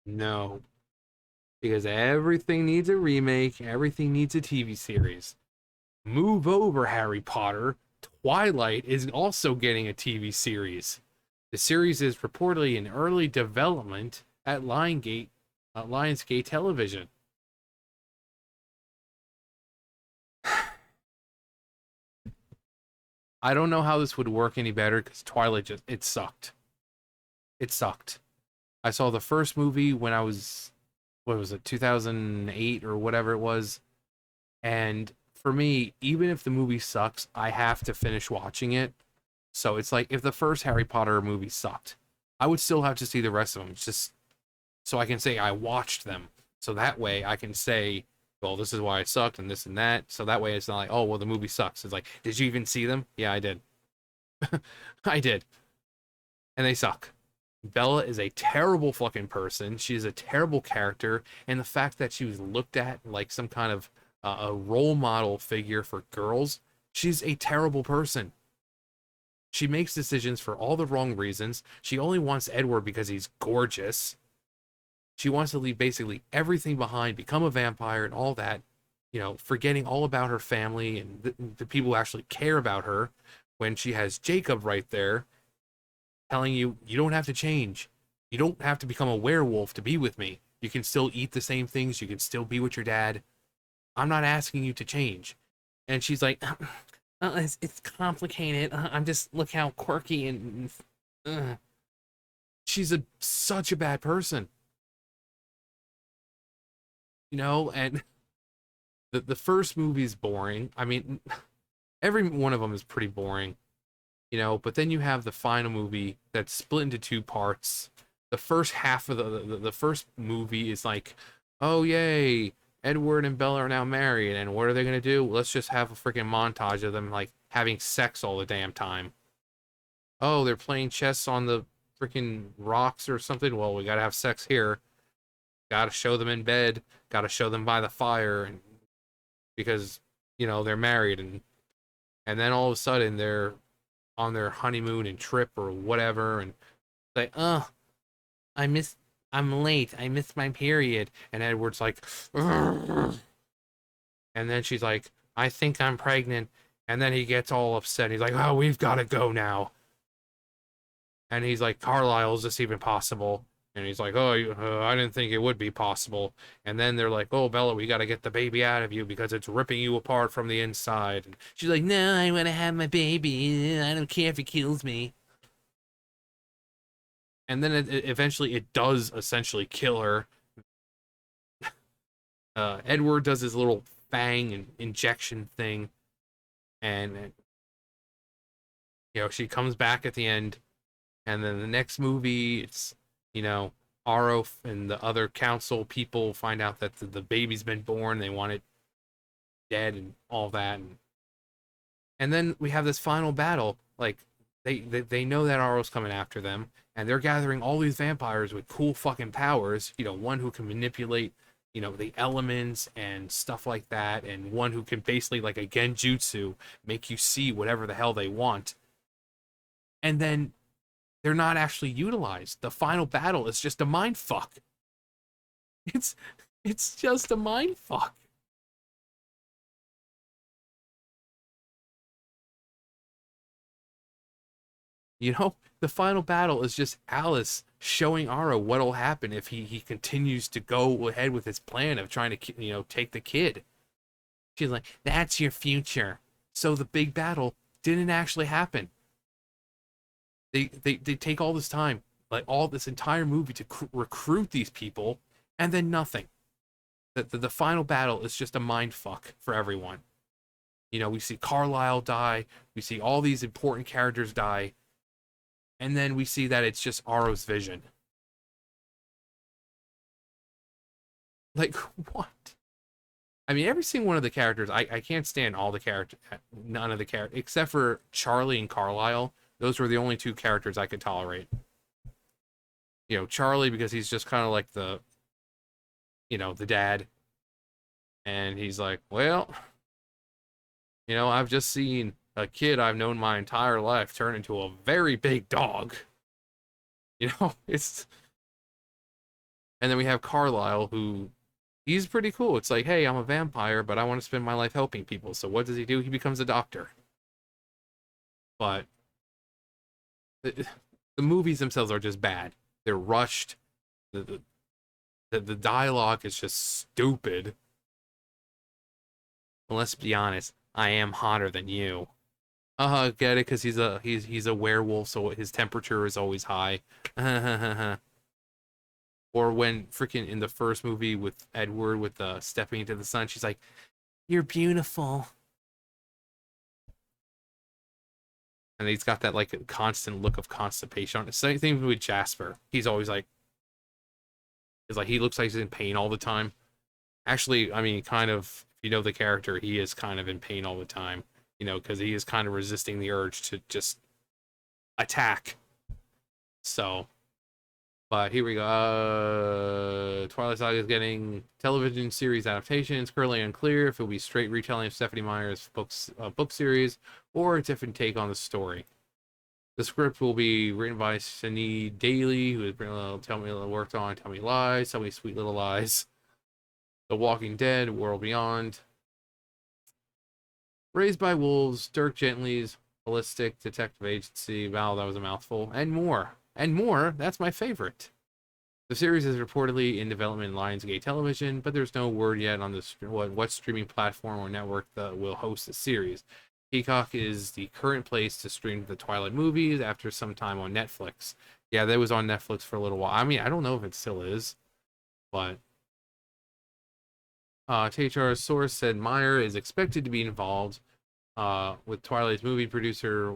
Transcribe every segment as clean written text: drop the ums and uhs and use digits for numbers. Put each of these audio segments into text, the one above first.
No, because everything needs a remake, everything needs a TV series. Move over, Harry Potter. Twilight is also getting a TV series. The series is reportedly in early development at Lionsgate Television. I don't know how this would work any better because Twilight just it sucked. It sucked. I saw the first movie when I was what was it, 2008 or whatever it was, and for me, even if the movie sucks, I have to finish watching it. So it's like if the first Harry Potter movie sucked, I would still have to see the rest of them just so I can say I watched them. So that way I can say, well, this is why it sucked and this and that. So that way it's not like, oh, well, the movie sucks. It's like, did you even see them? Yeah, I did. I did. And they suck. Bella is a terrible fucking person. She is a terrible character. And the fact that she was looked at like some kind of a role model figure for girls, she's a terrible person. She makes decisions for all the wrong reasons. She only wants Edward because he's gorgeous. She wants to leave basically everything behind, become a vampire and all that, forgetting all about her family and the people who actually care about her when she has Jacob right there telling you, you don't have to change. You don't have to become a werewolf to be with me. You can still eat the same things. You can still be with your dad. I'm not asking you to change. And she's like, it's complicated. I'm just, look how quirky and. She's such a bad person, and the first movie is boring. I mean, every one of them is pretty boring, but then you have the final movie that's split into two parts. The first half of the first movie is like, oh yay, Edward and Bella are now married, and what are they gonna do? Let's just have a freaking montage of them like having sex all the damn time. Oh, they're playing chess on the freaking rocks or something. Well, we gotta have sex here. Gotta show them in bed. Gotta show them by the fire, and because they're married, and then all of a sudden they're on their honeymoon and trip or whatever, and like, I miss, I'm late, I missed my period, and Edward's like, "Ugh." And then she's like, I think I'm pregnant, and then he gets all upset. He's like, oh, we've got to go now, and he's like, Carlisle, is this even possible? And he's like, oh, I didn't think it would be possible. And then they're like, oh, Bella, we got to get the baby out of you because it's ripping you apart from the inside. And she's like, no, I want to have my baby. I don't care if it kills me. And then eventually it does essentially kill her. Edward does his little fang and injection thing. And, she comes back at the end. And then the next movie, it's, you know, Aro and the other council people find out that the baby's been born. They want it dead and all that. And then we have this final battle. Like, they know that Aro's coming after them. And they're gathering all these vampires with cool fucking powers. One who can manipulate, the elements and stuff like that. And one who can basically, like a genjutsu, make you see whatever the hell they want. And then they're not actually utilized. The final battle is just a mind fuck. It's it's just a mind fuck. The final battle is just Alice showing Ara what'll happen if he continues to go ahead with his plan of trying to take the kid. She's like, "That's your future." So the big battle didn't actually happen. They take all this time, like all this entire movie to recruit these people, and then nothing. The final battle is just a mind fuck for everyone. We see Carlisle die, we see all these important characters die, and then we see that it's just Aro's vision. Like, what? I mean, every single one of the characters, I can't stand all the characters, none of the characters, except for Charlie and Carlisle. Those were the only two characters I could tolerate. Charlie, because he's just kind of like the dad. And he's like, well, I've just seen a kid I've known my entire life turn into a very big dog. It's And then we have Carlisle, who he's pretty cool. It's like, hey, I'm a vampire, but I want to spend my life helping people. So what does he do? He becomes a doctor. But the movies themselves are just bad. They're rushed. The dialogue is just stupid. And let's be honest, I am hotter than you. Get it? Because he's a werewolf, so his temperature is always high. Or when freaking in the first movie with Edward with stepping into the sun, she's like, "You're beautiful," and he's got that like constant look of constipation on it. Same thing with Jasper. He's always like, it's like he looks like he's in pain all the time. Actually, I mean, kind of. If you know the character, he is kind of in pain all the time. You know, because he is kind of resisting the urge to just attack. So, but here we go. Twilight Saga is getting television series adaptations. Currently unclear if it will be straight retelling of Stephanie Meyer's book series or a different take on the story. The script will be written by Sunny Daly, who has worked on Tell Me Lies, Tell Me Sweet Little Lies, The Walking Dead, World Beyond, Raised by Wolves, Dirk Gently's Holistic Detective Agency. Wow, that was a mouthful. And more. And more. That's my favorite. The series is reportedly in development in Lionsgate Television, but there's no word yet on what streaming platform or network that will host the series. Peacock is the current place to stream the Twilight movies after some time on Netflix. Yeah, that was on Netflix for a little while. I mean, I don't know if it still is, but THR's source said Meyer is expected to be involved with Twilight's movie producer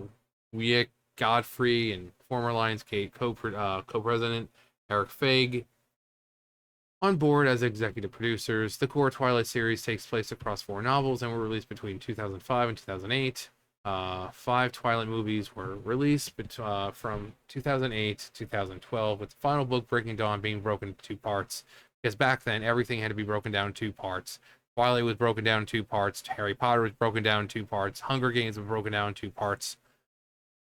Wiek Godfrey and former Lionsgate co-president Eric Feig on board as executive producers. The core Twilight series takes place across 4 novels and were released between 2005 and 2008. 5 Twilight movies were released from 2008 to 2012, with the final book, Breaking Dawn, being broken into 2 parts. Because back then, everything had to be broken down in 2 parts. Twilight was broken down in 2 parts. Harry Potter was broken down in 2 parts. Hunger Games was broken down in 2 parts.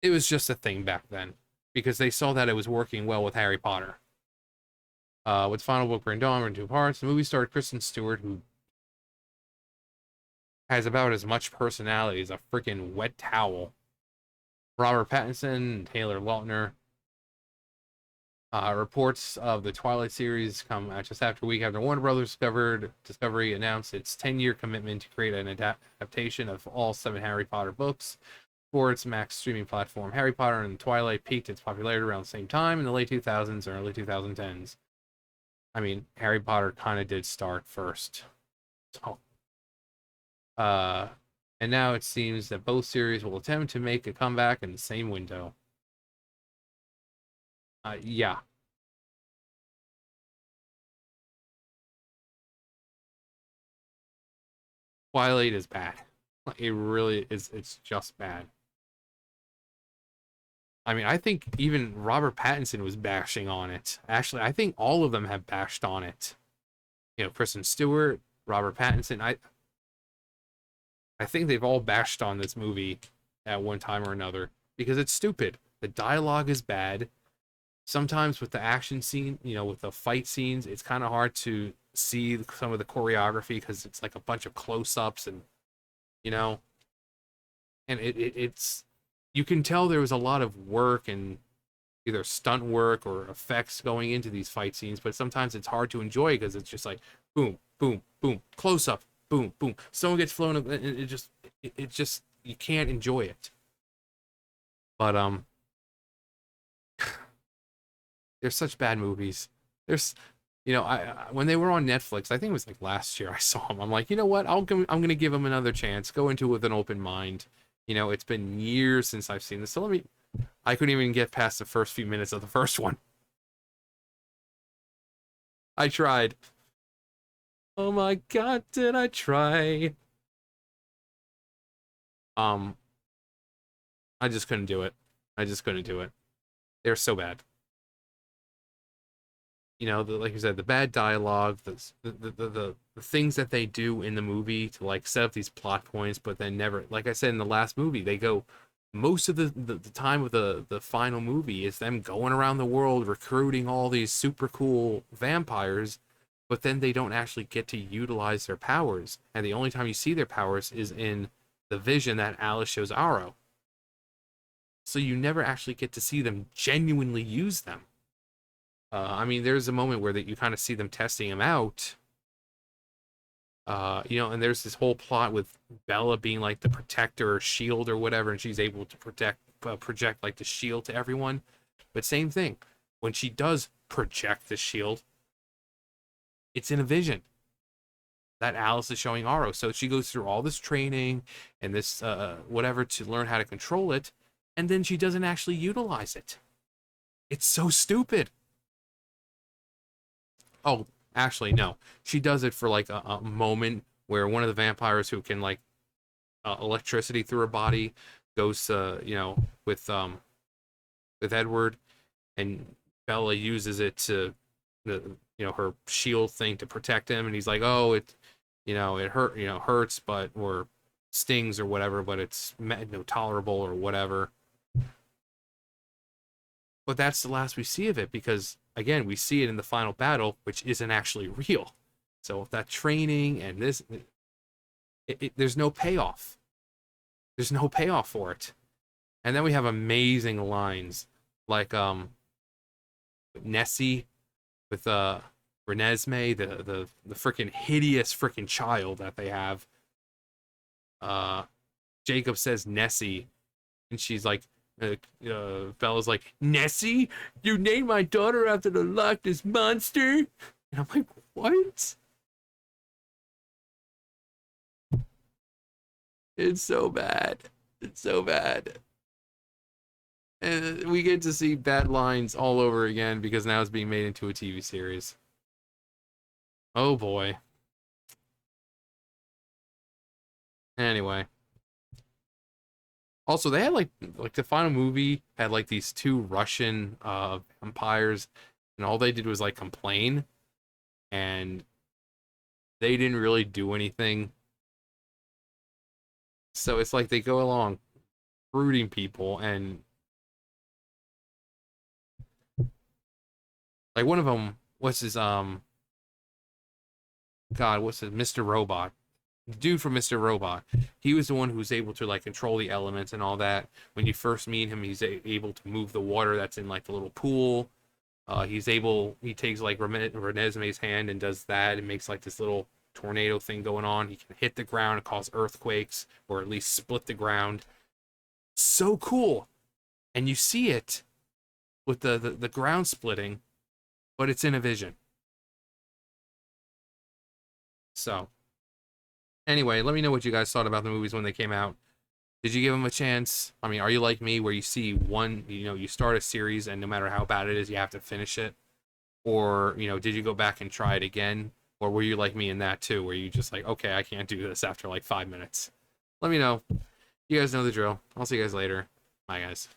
It was just a thing back then. Because they saw that it was working well with Harry Potter. With final book, Breaking Dawn, in 2 parts. The movie starred Kristen Stewart, who has about as much personality as a freaking wet towel. Robert Pattinson, Taylor Lautner. Reports of the Twilight series come just after a week after Warner Brothers Discovery announced its 10-year commitment to create an adaptation of all 7 Harry Potter books for its Max streaming platform. Harry Potter and Twilight peaked its popularity around the same time in the late 2000s and early 2010s. I mean, Harry Potter kind of did start first. So, and now it seems that both series will attempt to make a comeback in the same window. Yeah. Twilight is bad. It really is. It's just bad. I mean, I think even Robert Pattinson was bashing on it. Actually, I think all of them have bashed on it. You know, Kristen Stewart, Robert Pattinson. I think they've all bashed on this movie at one time or another because it's stupid. The dialogue is bad. Sometimes with the action scene, you know, with the fight scenes, it's kind of hard to see some of the choreography because it's like a bunch of close-ups and, you know, and it's, you can tell there was a lot of work and either stunt work or effects going into these fight scenes, but sometimes it's hard to enjoy because it's just like boom, boom, boom, close-up, boom, boom. Someone gets flown up, and it just, you can't enjoy it. But, they're such bad movies. There's, you know, I when they were on Netflix, I think it was like last year I saw them. I'm like, you know what? I'm gonna give them another chance. Go into it with an open mind. You know, it's been years since I've seen this, so I couldn't even get past the first few minutes of the first one. I tried. Oh my God, did I try? Um, I just couldn't do it. I just couldn't do it. They're so bad. You know, like you said, the bad dialogue, the things that they do in the movie to like set up these plot points, but then never, like I said in the last movie, they go most of the time of the final movie is them going around the world recruiting all these super cool vampires, but then they don't actually get to utilize their powers. And the only time you see their powers is in the vision that Alice shows Aro. So you never actually get to see them genuinely use them. I mean, there's a moment where that you kind of see them testing them out. And there's this whole plot with Bella being like the protector or shield or whatever, and she's able to project like the shield to everyone. But same thing, when she does project the shield, it's in a vision that Alice is showing Aro. So she goes through all this training and this whatever to learn how to control it, and then she doesn't actually utilize it. It's so stupid. Oh, actually, no. She does it for like a moment where one of the vampires who can like electricity through her body goes with Edward, and Bella uses it to her shield thing to protect him, and he's like, oh, it hurts, but or stings or whatever, but it's tolerable or whatever. But that's the last we see of it, because again, we see it in the final battle, which isn't actually real. So that training and this, there's no payoff. There's no payoff for it. And then we have amazing lines like Nessie with Renesmee, the freaking hideous freaking child that they have. Jacob says Nessie, and she's like, Bella's like, Nessie? You named my daughter after the Loch Ness monster? And I'm like, what? It's so bad. It's so bad. And we get to see bad lines all over again because now it's being made into a TV series. Oh boy. Anyway. Also, they had like the final movie had like these two Russian vampires, and all they did was like complain, and they didn't really do anything. So it's like they go along recruiting people, and like one of them, what's his Mr. Robot. The dude from Mr. Robot. He was the one who was able to like control the elements and all that. When you first meet him, he's able to move the water that's in like the little pool. He takes like Renesmee's hand and does that and makes like this little tornado thing going on. He can hit the ground and cause earthquakes, or at least split the ground. So cool. And you see it with the ground splitting, but it's in a vision. So anyway, let me know what you guys thought about the movies when they came out. Did you give them a chance? I mean, are you like me where you see one, you start a series and no matter how bad it is, you have to finish it? Or, did you go back and try it again? Or were you like me in that too, where you just like, okay, I can't do this after like 5 minutes? Let me know. You guys know the drill. I'll see you guys later. Bye, guys.